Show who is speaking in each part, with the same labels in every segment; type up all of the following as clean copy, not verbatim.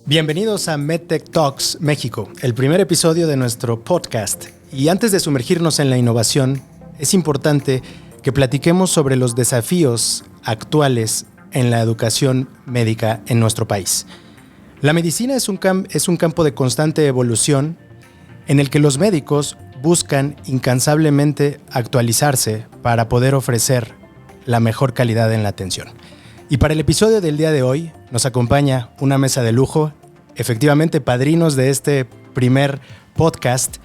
Speaker 1: Bienvenidos a MedTech Talks México, el primer episodio de nuestro podcast. Y antes de sumergirnos en la innovación, es importante que platiquemos sobre los desafíos actuales en la educación médica en nuestro país. La medicina es un campo de constante evolución en el que los médicos buscan incansablemente actualizarse para poder ofrecer la mejor calidad en la atención. Y para el episodio del día de hoy nos acompaña una mesa de lujo, efectivamente padrinos de este primer podcast.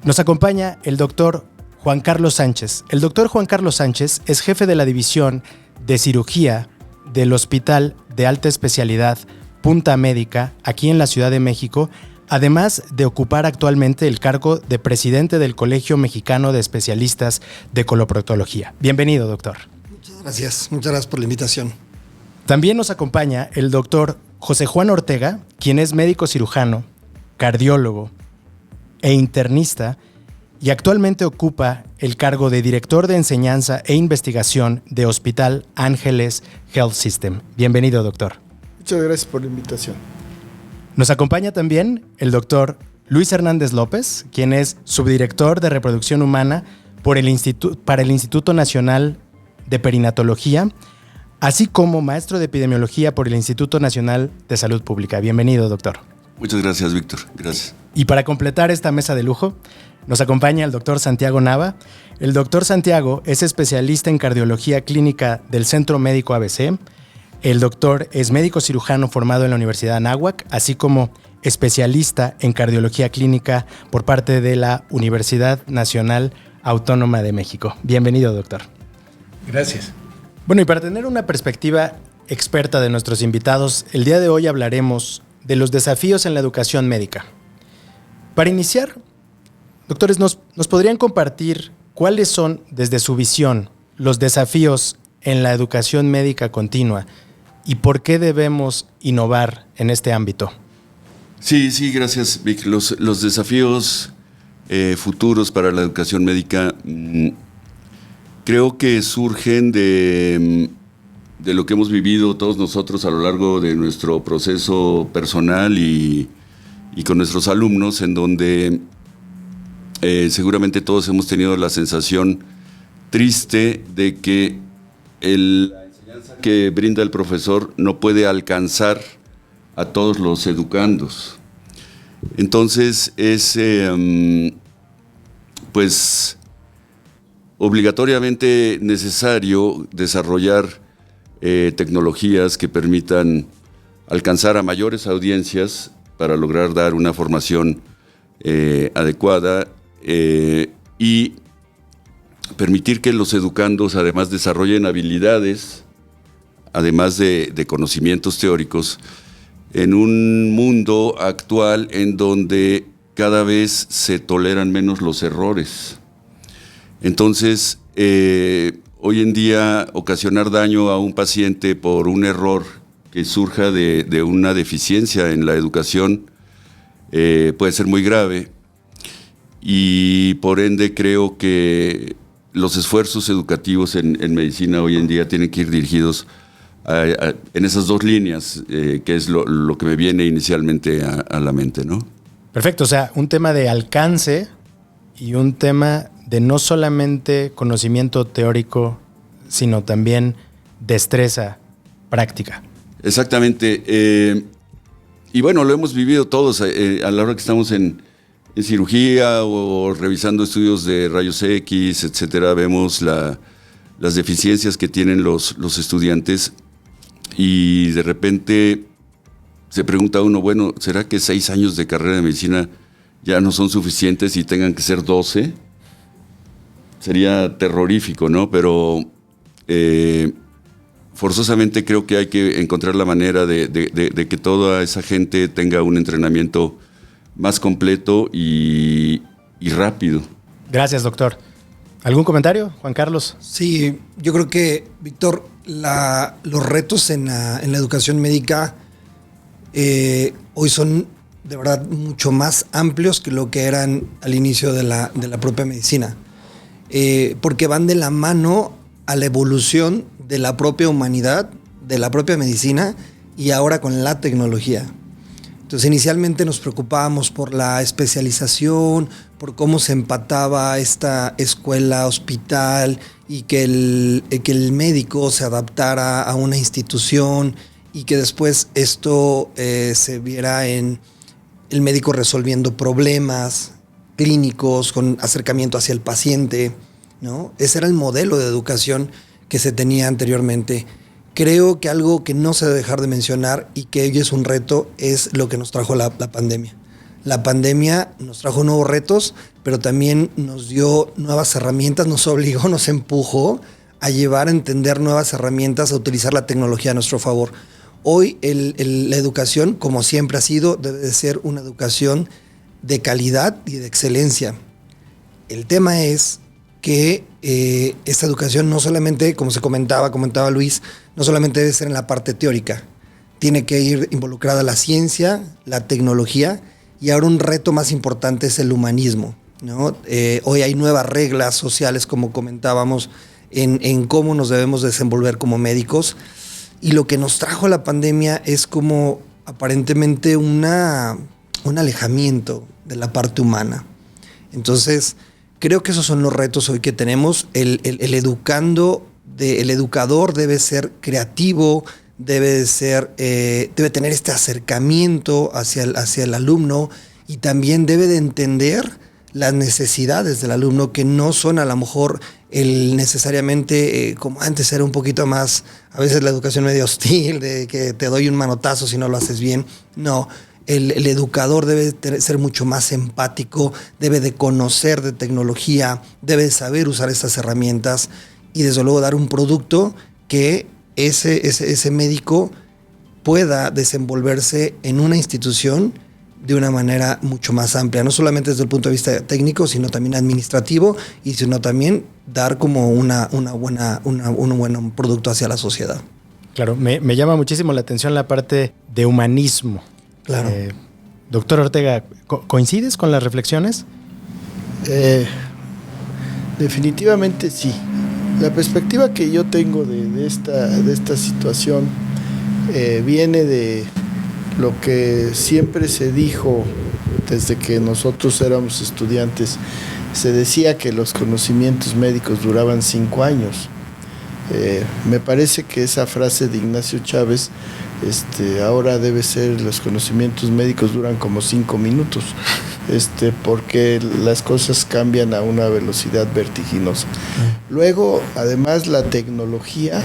Speaker 1: Nos acompaña el doctor Juan Carlos Sánchez. El doctor Juan Carlos Sánchez es jefe de la división de cirugía del Hospital de Alta Especialidad Punta Médica, aquí en la Ciudad de México, además de ocupar actualmente el cargo de presidente del Colegio Mexicano de Especialistas de Coloproctología. Bienvenido, doctor.
Speaker 2: Muchas gracias por la invitación.
Speaker 1: También nos acompaña el doctor José Juan Ortega, quien es médico cirujano, cardiólogo e internista y actualmente ocupa el cargo de director de enseñanza e investigación de Hospital Ángeles Health System. Bienvenido, doctor.
Speaker 3: Muchas gracias por la invitación.
Speaker 1: Nos acompaña también el doctor Luis Hernández López, quien es subdirector de reproducción humana para el Instituto Nacional de Perinatología, así como maestro de epidemiología por el Instituto Nacional de Salud Pública. Bienvenido, doctor.
Speaker 4: Muchas gracias, Víctor. Gracias.
Speaker 1: Y para completar esta mesa de lujo, nos acompaña el doctor Santiago Nava. El doctor Santiago es especialista en cardiología clínica del Centro Médico ABC. El doctor es médico cirujano formado en la Universidad Anáhuac, así como especialista en cardiología clínica por parte de la Universidad Nacional Autónoma de México. Bienvenido, doctor.
Speaker 3: Gracias.
Speaker 1: Bueno, y para tener una perspectiva experta de nuestros invitados, el día de hoy hablaremos de los desafíos en la educación médica. Para iniciar, doctores, ¿nos podrían compartir cuáles son, desde su visión, los desafíos en la educación médica continua y por qué debemos innovar en este ámbito?
Speaker 4: Sí, gracias, Vic. Los desafíos futuros para la educación médica creo que surgen de lo que hemos vivido todos nosotros a lo largo de nuestro proceso personal y con nuestros alumnos, en donde seguramente todos hemos tenido la sensación triste de que la enseñanza que brinda el profesor no puede alcanzar a todos los educandos. Entonces es pues obligatoriamente necesario desarrollar tecnologías que permitan alcanzar a mayores audiencias para lograr dar una formación adecuada y permitir que los educandos además desarrollen habilidades, además de conocimientos teóricos, en un mundo actual en donde cada vez se toleran menos los errores. Entonces, hoy en día, ocasionar daño a un paciente por un error que surja de una deficiencia en la educación puede ser muy grave, y por ende creo que los esfuerzos educativos en medicina hoy en día tienen que ir dirigidos en esas dos líneas, que es lo que me viene inicialmente a la mente, ¿no?
Speaker 1: Perfecto, o sea, un tema de alcance y un tema de no solamente conocimiento teórico, sino también destreza práctica.
Speaker 4: Exactamente. Y bueno, lo hemos vivido todos a la hora que estamos en cirugía o revisando estudios de rayos X, etcétera. Vemos las deficiencias que tienen los estudiantes y de repente se pregunta uno, bueno, ¿será que 6 años de carrera de medicina ya no son suficientes y tengan que ser 12? Sería terrorífico, ¿no? Pero forzosamente creo que hay que encontrar la manera de que toda esa gente tenga un entrenamiento más completo y rápido.
Speaker 1: Gracias, doctor. ¿Algún comentario, Juan Carlos?
Speaker 2: Sí, yo creo que, Víctor, los retos en la educación médica hoy son de verdad mucho más amplios que lo que eran al inicio de la propia medicina. Porque van de la mano a la evolución de la propia humanidad, de la propia medicina y ahora con la tecnología. Entonces, inicialmente nos preocupábamos por la especialización, por cómo se empataba esta escuela-hospital y que el médico se adaptara a una institución y que después esto se viera en el médico resolviendo problemas clínicos con acercamiento hacia el paciente, ¿no? Ese era el modelo de educación que se tenía anteriormente. Creo que algo que no se debe dejar de mencionar y que hoy es un reto es lo que nos trajo la pandemia. La pandemia nos trajo nuevos retos, pero también nos dio nuevas herramientas, nos obligó, nos empujó a llevar a entender nuevas herramientas, a utilizar la tecnología a nuestro favor. Hoy la educación, como siempre ha sido, debe de ser una educación de calidad y de excelencia. El tema es que esta educación no solamente, como comentaba Luis, no solamente debe ser en la parte teórica, tiene que ir involucrada la ciencia, la tecnología, y ahora un reto más importante es el humanismo, ¿no? Hoy hay nuevas reglas sociales, como comentábamos, en cómo nos debemos desenvolver como médicos, y lo que nos trajo la pandemia es como aparentemente un alejamiento de la parte humana. Entonces, creo que esos son los retos hoy que tenemos. El educador debe ser creativo, debe tener este acercamiento hacia el alumno y también debe de entender las necesidades del alumno, que no son a lo mejor necesariamente como antes era un poquito más, a veces la educación medio hostil, de que te doy un manotazo si no lo haces bien. No. El educador debe ser mucho más empático, debe de conocer de tecnología, debe de saber usar estas herramientas y desde luego dar un producto que ese médico pueda desenvolverse en una institución de una manera mucho más amplia, no solamente desde el punto de vista técnico, sino también administrativo y sino también dar como un buen producto hacia la sociedad.
Speaker 1: Claro, me llama muchísimo la atención la parte de humanismo.
Speaker 2: Claro.
Speaker 1: Doctor Ortega, ¿coincides con las reflexiones?
Speaker 3: Definitivamente sí. La perspectiva que yo tengo de esta situación viene de lo que siempre se dijo desde que nosotros éramos estudiantes. Se decía que los conocimientos médicos duraban 5 años. Me parece que esa frase de Ignacio Chávez ahora debe ser: los conocimientos médicos duran como 5 minutos, porque las cosas cambian a una velocidad vertiginosa. Luego, además, la tecnología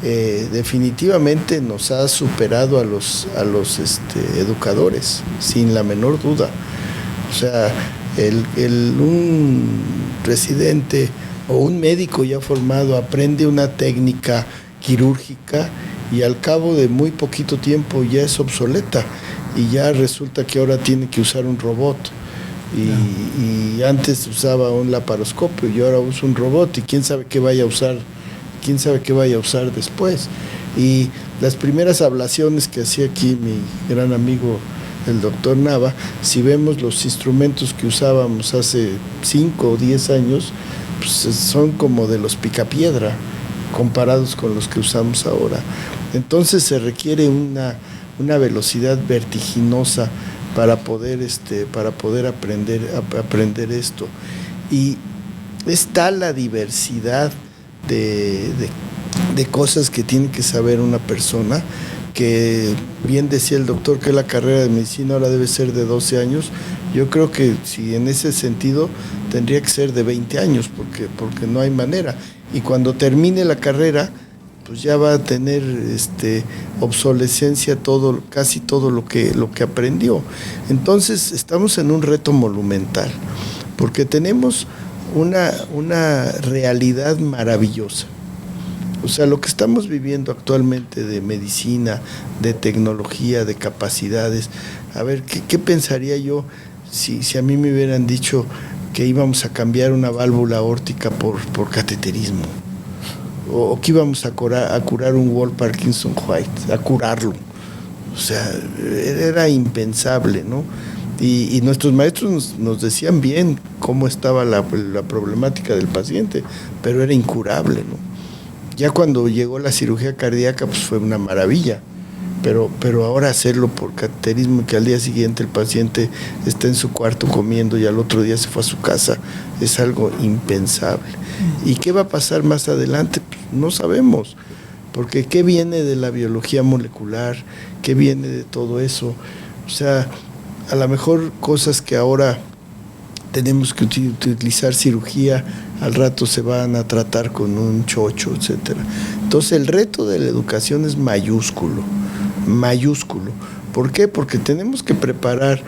Speaker 3: definitivamente nos ha superado a los educadores, sin la menor duda. O sea, un residente o un médico ya formado aprende una técnica quirúrgica y al cabo de muy poquito tiempo ya es obsoleta y ya resulta que ahora tiene que usar un robot y antes usaba un laparoscopio y ahora usa un robot y quién sabe qué vaya a usar después. Y las primeras ablaciones que hacía aquí mi gran amigo el doctor Nava, si vemos los instrumentos que usábamos hace 5 o 10 años, pues son como de los picapiedra comparados con los que usamos ahora. Entonces se requiere una velocidad vertiginosa para poder aprender esto. Y es tal la diversidad de cosas que tiene que saber una persona, que bien decía el doctor que la carrera de medicina ahora debe ser de 12 años. Yo creo que si en ese sentido tendría que ser de 20 años, porque no hay manera. Y cuando termine la carrera, pues ya va a tener obsolescencia casi todo lo que aprendió. Entonces estamos en un reto monumental, porque tenemos una realidad maravillosa. O sea, lo que estamos viviendo actualmente de medicina, de tecnología, de capacidades. A ver, ¿qué pensaría yo si a mí me hubieran dicho que íbamos a cambiar una válvula aórtica por cateterismo? O que íbamos a curar un Wall Parkinson White, a curarlo. O sea, era impensable, ¿no? Y nuestros maestros nos decían bien cómo estaba la problemática del paciente, pero era incurable, ¿no? Ya cuando llegó la cirugía cardíaca, pues fue una maravilla, pero ahora hacerlo por cateterismo y que al día siguiente el paciente está en su cuarto comiendo y al otro día se fue a su casa, es algo impensable. ¿Y qué va a pasar más adelante? Pues no sabemos, porque ¿qué viene de la biología molecular? ¿Qué viene de todo eso? O sea, a lo mejor cosas que ahora tenemos que utilizar cirugía, al rato se van a tratar con un chocho, etcétera. Entonces el reto de la educación es mayúsculo. ¿Por qué? Porque tenemos que preparar,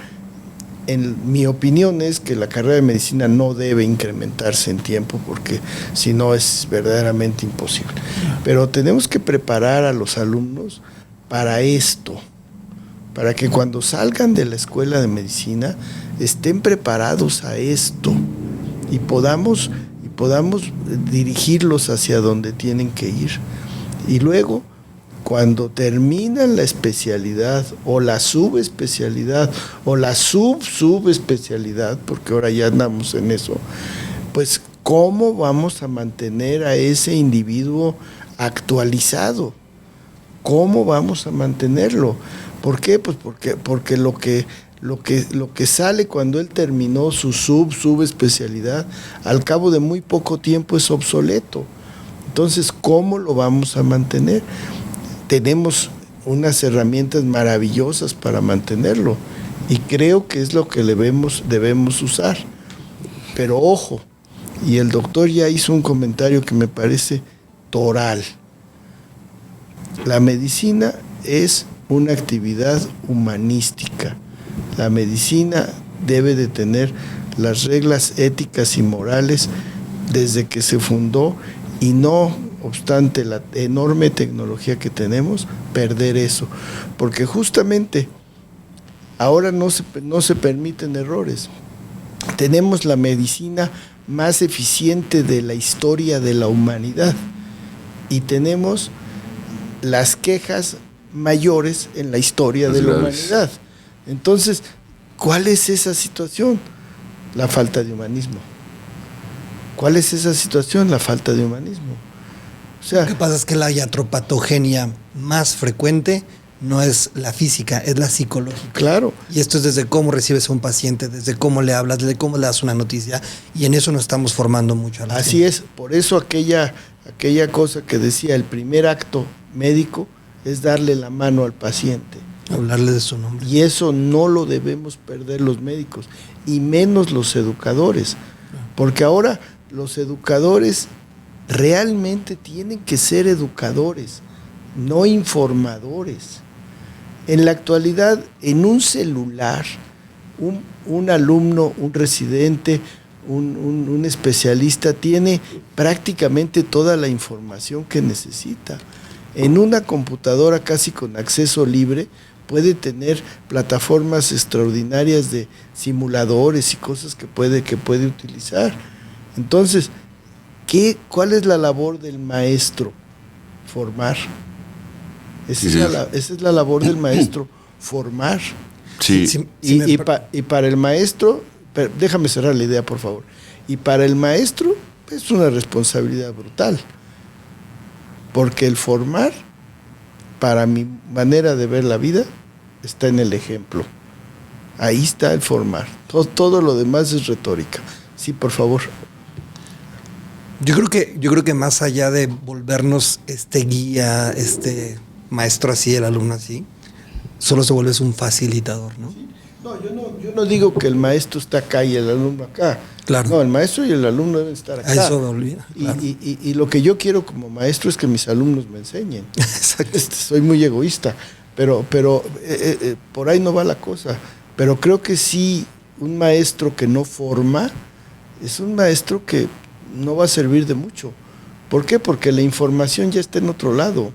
Speaker 3: en mi opinión es que la carrera de medicina no debe incrementarse en tiempo, porque si no es verdaderamente imposible. Pero tenemos que preparar a los alumnos para esto, para que cuando salgan de la escuela de medicina estén preparados a esto y podamos dirigirlos hacia donde tienen que ir. Y luego, cuando terminan la especialidad o la subespecialidad o la subespecialidad, porque ahora ya andamos en eso, pues ¿cómo vamos a mantener a ese individuo actualizado? ¿Cómo vamos a mantenerlo? ¿Por qué? Pues porque lo que sale cuando él terminó su subespecialidad, al cabo de muy poco tiempo es obsoleto. Entonces, ¿cómo lo vamos a mantener? Tenemos unas herramientas maravillosas para mantenerlo y creo que es lo que debemos usar. Pero ojo, y el doctor ya hizo un comentario que me parece toral. La medicina es una actividad humanística. La medicina debe de tener las reglas éticas y morales desde que se fundó y no obstante la enorme tecnología que tenemos, perder eso. Porque justamente ahora no se permiten errores. Tenemos la medicina más eficiente de la historia de la humanidad y tenemos las quejas mayores en la historia de la humanidad. Entonces, ¿cuál es esa situación? La falta de humanismo. ¿Cuál es esa situación? La falta de humanismo. O sea,
Speaker 2: lo que pasa es que la iatropatogenia más frecuente no es la física, es la psicológica.
Speaker 3: Claro.
Speaker 2: Y esto es desde cómo recibes a un paciente, desde cómo le hablas, desde cómo le das una noticia, y en eso nos estamos formando mucho a la
Speaker 3: Así es, por eso aquella cosa que decía, el primer acto médico es darle la mano al paciente.
Speaker 2: Hablarle de su nombre.
Speaker 3: Y eso no lo debemos perder los médicos, y menos los educadores. Porque ahora los educadores realmente tienen que ser educadores, no informadores. En la actualidad, en un celular, un alumno, un residente, un especialista tiene prácticamente toda la información que necesita. En una computadora casi con acceso libre puede tener plataformas extraordinarias de simuladores y cosas que puede utilizar. Entonces, ¿cuál es la labor del maestro? Formar. Esa es la labor del maestro, formar.
Speaker 4: Sí.
Speaker 3: Y para el maestro, déjame cerrar la idea, por favor. Y para el maestro es una responsabilidad brutal. Porque el formar, para mi manera de ver la vida, está en el ejemplo. Ahí está el formar. Todo lo demás es retórica. Sí, por favor.
Speaker 2: Yo creo que más allá de volvernos guía, maestro así, el alumno así, solo se vuelve un facilitador, ¿no?
Speaker 3: Sí. No, yo no digo que el maestro está acá y el alumno acá.
Speaker 2: Claro.
Speaker 3: No, el maestro y el alumno deben estar acá.
Speaker 2: A eso me olvida. Claro.
Speaker 3: Y lo que yo quiero como maestro es que mis alumnos me enseñen.
Speaker 2: Exacto.
Speaker 3: Soy muy egoísta, pero por ahí no va la cosa. Pero creo que sí, un maestro que no forma es un maestro que no va a servir de mucho. ¿Por qué? Porque la información ya está en otro lado.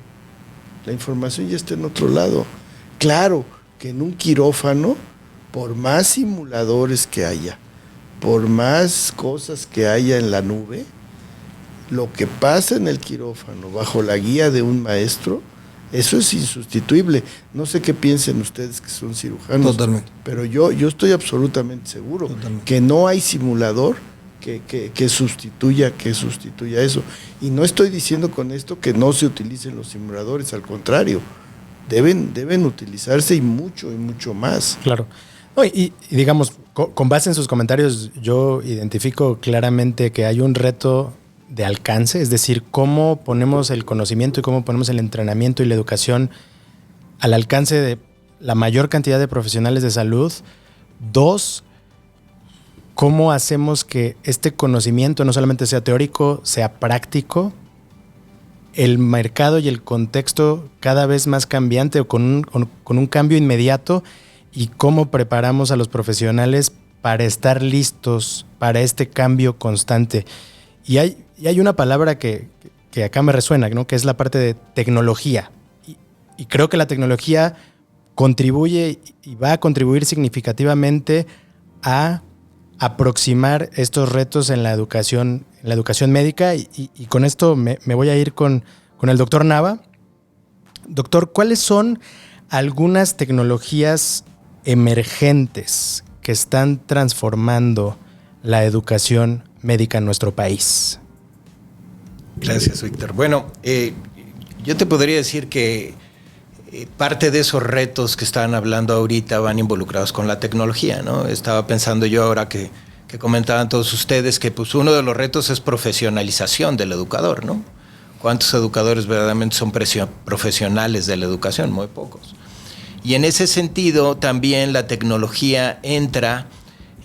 Speaker 3: La información ya está en otro lado. Claro que en un quirófano, por más simuladores que haya, por más cosas que haya en la nube, lo que pasa en el quirófano bajo la guía de un maestro, eso es insustituible. No sé qué piensen ustedes que son cirujanos.
Speaker 2: Totalmente.
Speaker 3: Pero yo estoy absolutamente seguro.
Speaker 2: Totalmente.
Speaker 3: Que no hay simulador que sustituya eso. Y no estoy diciendo con esto que no se utilicen los simuladores, al contrario. deben utilizarse y mucho más.
Speaker 1: Claro. No, y digamos, con base en sus comentarios, yo identifico claramente que hay un reto de alcance, es decir, cómo ponemos el conocimiento y cómo ponemos el entrenamiento y la educación al alcance de la mayor cantidad de profesionales de salud. 2, cómo hacemos que este conocimiento no solamente sea teórico, sea práctico. El mercado y el contexto cada vez más cambiante o con un cambio inmediato, y cómo preparamos a los profesionales para estar listos para este cambio constante. Y hay una palabra que acá me resuena, ¿no? Que es la parte de tecnología. Y creo que la tecnología contribuye y va a contribuir significativamente a aproximar estos retos en la educación médica. Y con esto me voy a ir con el doctor Nava. Doctor, ¿cuáles son algunas tecnologías emergentes que están transformando la educación médica en nuestro país?
Speaker 5: Gracias, Víctor. Bueno, yo te podría decir que parte de esos retos que están hablando ahorita van involucrados con la tecnología, ¿no? Estaba pensando yo ahora que comentaban todos ustedes que pues uno de los retos es profesionalización del educador, ¿no? ¿Cuántos educadores verdaderamente son profesionales de la educación? Muy pocos. Y en ese sentido también la tecnología entra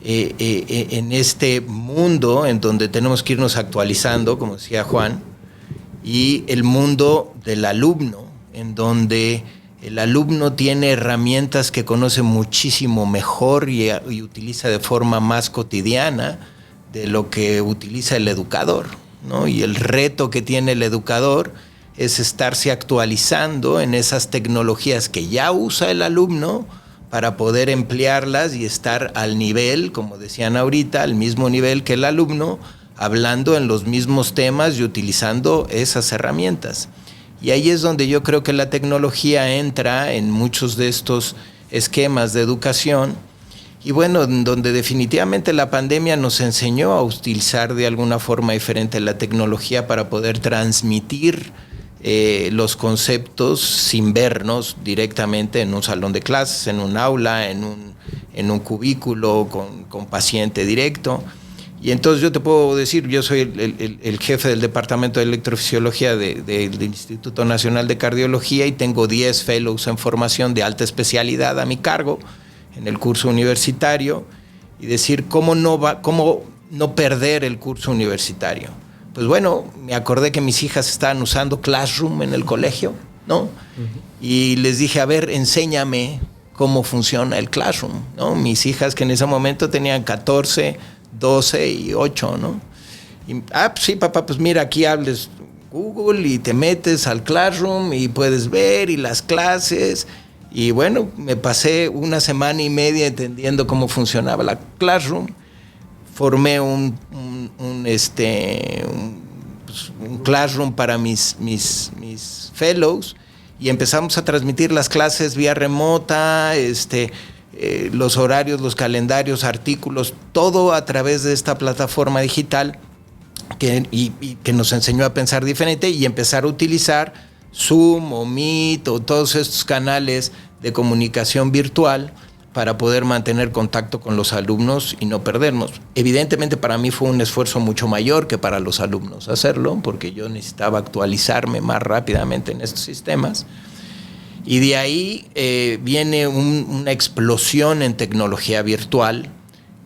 Speaker 5: en este mundo en donde tenemos que irnos actualizando, como decía Juan, y el mundo del alumno, en donde el alumno tiene herramientas que conoce muchísimo mejor y utiliza de forma más cotidiana de lo que utiliza el educador, ¿no? Y el reto que tiene el educador es estarse actualizando en esas tecnologías que ya usa el alumno para poder emplearlas y estar al nivel, como decían ahorita, al mismo nivel que el alumno, hablando en los mismos temas y utilizando esas herramientas. Y ahí es donde yo creo que la tecnología entra en muchos de estos esquemas de educación. Y bueno, donde definitivamente la pandemia nos enseñó a utilizar de alguna forma diferente la tecnología para poder transmitir los conceptos sin vernos directamente en un salón de clases, en un aula, en un cubículo con paciente directo. Y entonces yo te puedo decir, yo soy el jefe del Departamento de Electrofisiología del Instituto Nacional de Cardiología y tengo 10 fellows en formación de alta especialidad a mi cargo en el curso universitario, y decir cómo no perder el curso universitario. Pues bueno, me acordé que mis hijas estaban usando Classroom en el colegio, ¿no? Uh-huh. Y les dije, a ver, enséñame cómo funciona el Classroom, ¿no? Mis hijas, que en ese momento tenían 14, 12 y 8, ¿no? Y, pues sí, papá, pues mira, aquí hables Google y te metes al Classroom y puedes ver y las clases. Y bueno, me pasé una semana y media entendiendo cómo funcionaba la Classroom. Formé un Classroom para mis fellows y empezamos a transmitir las clases vía remota, los horarios, los calendarios, artículos, todo a través de esta plataforma digital que nos enseñó a pensar diferente y empezar a utilizar Zoom o Meet o todos estos canales de comunicación virtual para poder mantener contacto con los alumnos y no perdernos. Evidentemente para mí fue un esfuerzo mucho mayor que para los alumnos hacerlo, porque yo necesitaba actualizarme más rápidamente en estos sistemas. Y de ahí viene una explosión en tecnología virtual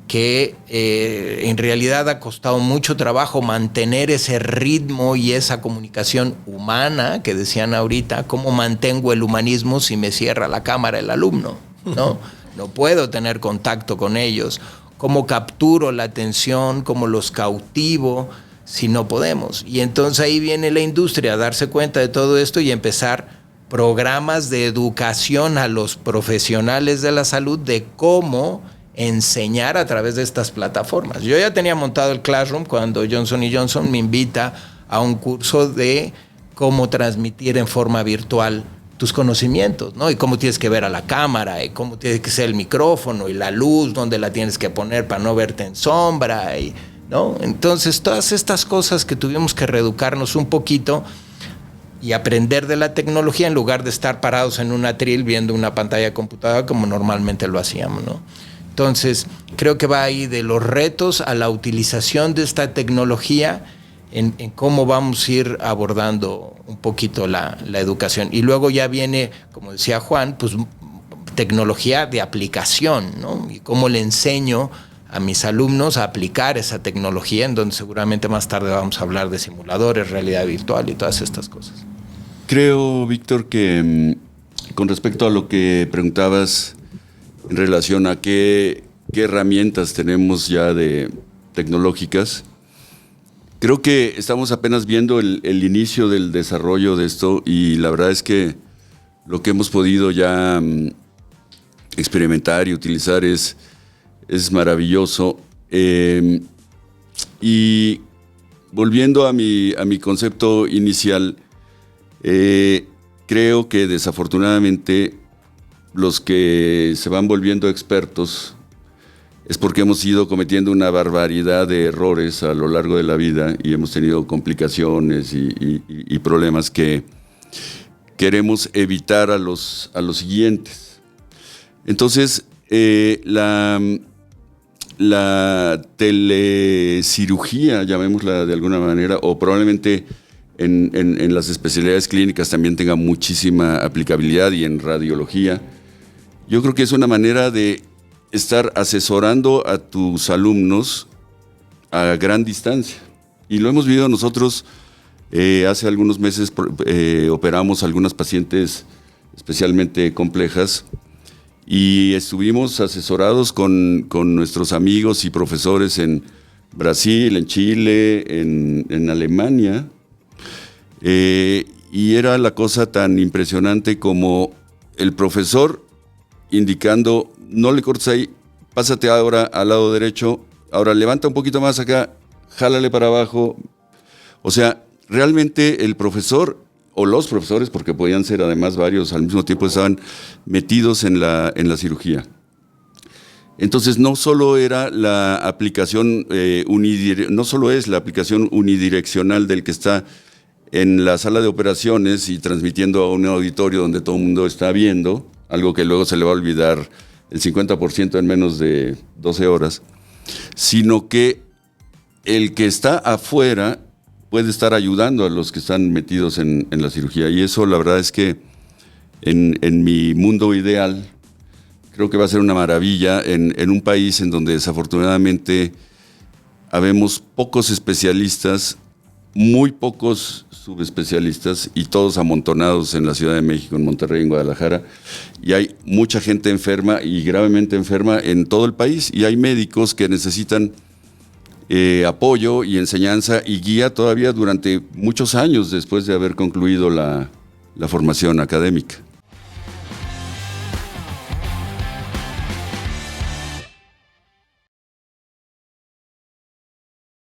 Speaker 5: que en realidad ha costado mucho trabajo mantener ese ritmo y esa comunicación humana que decían ahorita. ¿Cómo mantengo el humanismo si me cierra la cámara el alumno? ¿No? No puedo tener contacto con ellos. ¿Cómo capturo la atención? ¿Cómo los cautivo? Si no podemos. Y entonces ahí viene la industria a darse cuenta de todo esto y empezar programas de educación a los profesionales de la salud de cómo enseñar a través de estas plataformas. Yo ya tenía montado el Classroom cuando Johnson & Johnson me invita a un curso de cómo transmitir en forma virtual tus conocimientos, ¿no? Y cómo tienes que ver a la cámara, y cómo tiene que ser el micrófono, y la luz, dónde la tienes que poner para no verte en sombra, ¿no? Entonces, todas estas cosas que tuvimos que reeducarnos un poquito, y aprender de la tecnología en lugar de estar parados en un atril viendo una pantalla de computadora como normalmente lo hacíamos, ¿no? Entonces, creo que va ahí de los retos a la utilización de esta tecnología en cómo vamos a ir abordando un poquito la educación. Y luego ya viene, como decía Juan, pues tecnología de aplicación, ¿no? Y cómo le enseño a mis alumnos a aplicar esa tecnología, en donde seguramente más tarde vamos a hablar de simuladores, realidad virtual y todas estas cosas.
Speaker 4: Creo, Víctor, que con respecto a lo que preguntabas en relación a qué herramientas tenemos ya tecnológicas, creo que estamos apenas viendo el inicio del desarrollo de esto, y la verdad es que lo que hemos podido ya experimentar y utilizar es maravilloso. Y volviendo a mi concepto inicial, creo que desafortunadamente los que se van volviendo expertos es porque hemos ido cometiendo una barbaridad de errores a lo largo de la vida y hemos tenido complicaciones y problemas que queremos evitar a los siguientes. Entonces, la telecirugía, llamémosla de alguna manera, o probablemente en las especialidades clínicas también tenga muchísima aplicabilidad, y en radiología, yo creo que es una manera de estar asesorando a tus alumnos a gran distancia. Y lo hemos vivido nosotros. Hace algunos meses operamos algunas pacientes especialmente complejas y estuvimos asesorados con nuestros amigos y profesores en Brasil, en Chile, en Alemania. Y era la cosa tan impresionante como el profesor indicando: no le cortes ahí, pásate ahora al lado derecho, ahora levanta un poquito más acá, jálale para abajo. O sea, realmente el profesor o los profesores, porque podían ser además varios al mismo tiempo, estaban metidos en la cirugía. Entonces no solo era la aplicación no solo es la aplicación unidireccional del que está en la sala de operaciones y transmitiendo a un auditorio donde todo el mundo está viendo, algo que luego se le va a olvidar el 50% en menos de 12 horas, sino que el que está afuera puede estar ayudando a los que están metidos en la cirugía. Y eso, la verdad es que en mi mundo ideal, creo que va a ser una maravilla en un país en donde desafortunadamente habemos pocos especialistas, muy pocos subespecialistas, y todos amontonados en la Ciudad de México, en Monterrey, en Guadalajara, y hay mucha gente enferma y gravemente enferma en todo el país, y hay médicos que necesitan apoyo y enseñanza y guía todavía durante muchos años después de haber concluido la formación académica.